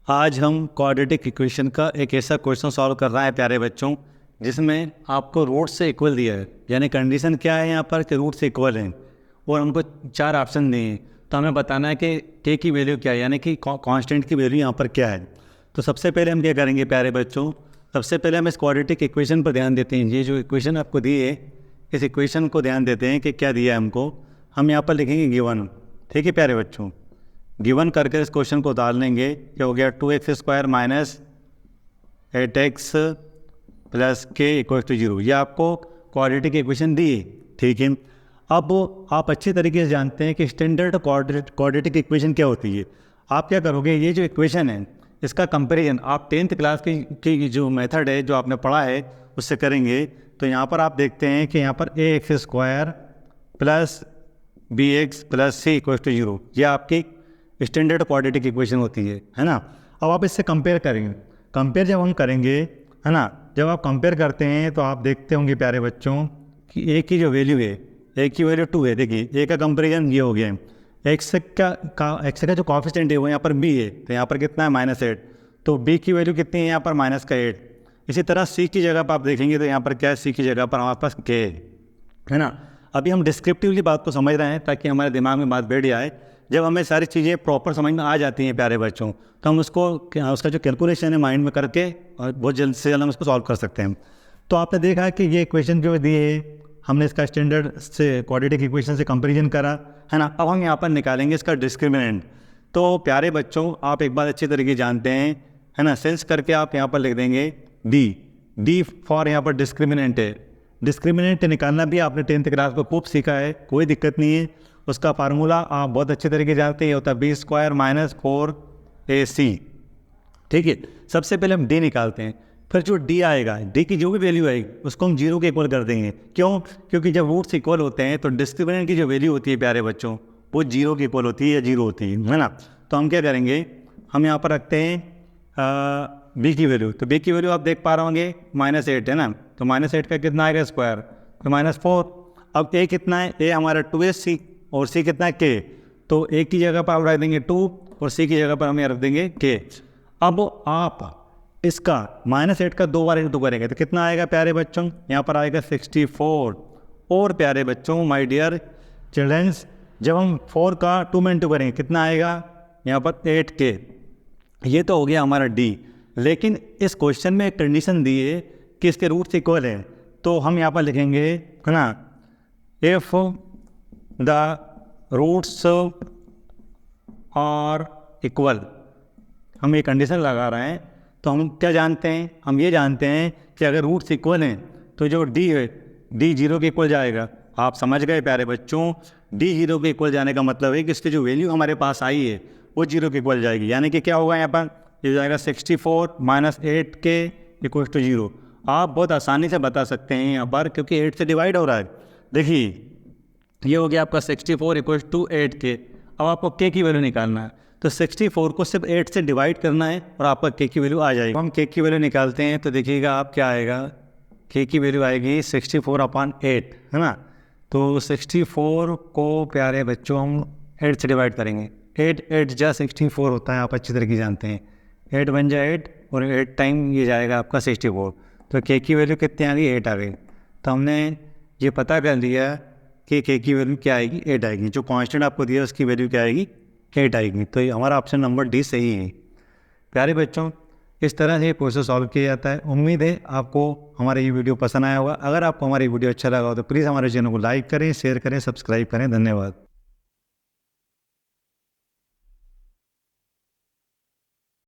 आज हम quadratic equation का एक ऐसा क्वेश्चन सॉल्व कर रहे हैं प्यारे बच्चों, जिसमें आपको रूट से इक्वल दिया है। यानी कंडीशन क्या है यहाँ पर कि रूट से इक्वल है और हमको 4 ऑप्शन दिए हैं। तो हमें बताना है कि के की वैल्यू क्या है, यानी कि कांस्टेंट की वैल्यू यहाँ पर क्या है। तो सबसे पहले हम क्या करेंगे प्यारे बच्चों, सबसे पहले हम इस क्वाड्रेटिक इक्वेशन पर ध्यान देते हैं। ये जो इक्वेशन आपको दी है, इस इक्वेशन को ध्यान देते हैं कि क्या दिया है हमको। हम यहाँ पर लिखेंगे गिवन। ठीक है प्यारे बच्चों, गिवन करके इस क्वेश्चन को डाल लेंगे। क्या हो गया, 2x² माइनस 8x प्लस के इक्वल टू 0। ये आपको क्वाड्रेटिक इक्वेशन दी है। ठीक है, अब आप अच्छी तरीके से जानते हैं कि स्टैंडर्ड क्वाड्रेटिक इक्वेशन क्या होती है। आप क्या करोगे, ये जो इक्वेशन है इसका कंपैरिजन आप 10th क्लास की जो मेथड है, जो आपने पढ़ा है, उससे करेंगे। तो यहाँ पर आप देखते हैं कि यहाँ पर ax² plus bx plus c equal to 0, ये आपकी स्टैंडर्ड क्वाड्रेटिक इक्वेशन होती है ना। अब आप इससे कंपेयर करेंगे। कंपेयर जब हम करेंगे, है ना, जब आप कंपेयर करते हैं तो आप देखते होंगे प्यारे बच्चों कि ए की जो वैल्यू है, ए की वैल्यू 2 है। देखिए ए का कंपेरिजन ये हो गया, एक्स का जो कॉफिशिएंट है वो यहाँ पर बी है, तो यहाँ पर कितना है -8। तो बी की वैल्यू कितनी है यहाँ पर -8। इसी तरह सी की जगह पर आप देखेंगे तो यहाँ पर क्या है, सी की जगह पर हमारे पास के है ना। अभी हम डिस्क्रिप्टिवली बात को समझ रहे हैं ताकि हमारे दिमाग में बात बैठ जाए। जब हमें सारी चीज़ें प्रॉपर समझ में आ जाती हैं प्यारे बच्चों, तो हम उसका जो कैलकुलेशन है माइंड में करके और बहुत जल्द से जल्द हम उसको सॉल्व कर सकते हैं। तो आपने देखा कि ये इक्वेशन जो दिए है, हमने इसका स्टैंडर्ड से क्वाड्रेटिक इक्वेशन से कंपैरिजन करा, है ना। अब हम यहाँ पर निकालेंगे इसका डिस्क्रिमिनेंट। तो प्यारे बच्चों, आप एक बात अच्छी तरीके जानते हैं, है ना, सेंस करके आप यहाँ पर लिख देंगे डी फॉर यहाँ पर डिस्क्रिमिनेंट है। डिस्क्रिमिनेंट निकालना भी आपने 10th क्लास में खूब सीखा है, कोई दिक्कत नहीं है। उसका फार्मूला आप बहुत अच्छे तरीके से जानते हैं, होता है b² माइनस 4ac। ठीक है, सबसे पहले हम d निकालते हैं, फिर जो d आएगा, d की जो भी वैल्यू आएगी उसको हम 0 के इक्वल कर देंगे। क्यों? क्योंकि जब रूट्स इक्वल होते हैं तो डिस्क्रिमिनेंट की जो वैल्यू होती है प्यारे बच्चों, वो 0 के इक्वल होती है या 0 होती है ना। तो हम क्या करेंगे, हम यहाँ पर रखते हैं b की वैल्यू। तो b की वैल्यू आप देख पा रहे होंगे -8 है ना। तो -8 का कितना आएगा स्क्वायर, तो -4। अब a कितना है, a हमारा 2ac और c कितना है k। तो a की जगह पर आप रख देंगे 2 और c की जगह पर हम रख देंगे k। अब आप इसका -8 का 2 बार इंटू करेंगे तो कितना आएगा प्यारे बच्चों, यहाँ पर आएगा 64। और प्यारे बच्चों, माय डियर चिल्ड्रंस, जब हम 4 का 2 में इंटू करेंगे कितना आएगा, यहाँ पर 8k। ये तो हो गया हमारा d। लेकिन इस क्वेश्चन में एक कंडीशन दी है कि इसके रूट्स इक्वल है। तो हम यहाँ पर लिखेंगे, है ना, if the roots are equal. हम ये कंडीशन लगा रहे हैं। तो हम क्या जानते हैं, हम ये जानते हैं कि अगर रूट्स इक्वल हैं तो जो d है, d 0 के इक्वल जाएगा। आप समझ गए प्यारे बच्चों, d 0 के इक्वल जाने का मतलब है कि इसकी जो वैल्यू हमारे पास आई है वो 0 के इक्वल जाएगी। यानी कि क्या होगा, यहाँ पर ये जाएगा 64 माइनस 8k इक्वल टू 0। आप बहुत आसानी से बता सकते हैं यहाँ पर, क्योंकि 8 से डिवाइड हो रहा है। देखिए ये हो गया आपका 64 इक्वल टू 8k। अब आपको k की वैल्यू निकालना है, तो 64 को सिर्फ 8 से डिवाइड करना है और आपका k की वैल्यू आ जाएगी। हम k की वैल्यू निकालते हैं तो देखिएगा आप क्या आएगा, k की वैल्यू आएगी 64/8, है ना। तो 64 को प्यारे बच्चों हम 8 से डिवाइड करेंगे। 8 जा 64 होता है, आप अच्छी तरीके जानते हैं। 8 बन जाए 8 और 8 टाइम ये जाएगा आपका 64। तो k की वैल्यू कितनी आ गई, 8 आ गई। तो हमने ये पता कर लिया कि k की वैल्यू क्या आएगी, 8 आएगी। जो कांस्टेंट आपको दिया उसकी वैल्यू क्या आएगी, 8 आएगी। तो ये हमारा ऑप्शन नंबर डी सही है। प्यारे बच्चों, इस तरह से ये प्रोसेस सॉल्व किया जाता है। उम्मीद है आपको हमारा ये वीडियो पसंद आया होगा। अगर आपको हमारी वीडियो अच्छा लगा हो तो प्लीज़ हमारे चैनल को लाइक करें, शेयर करें, सब्सक्राइब करें। धन्यवाद।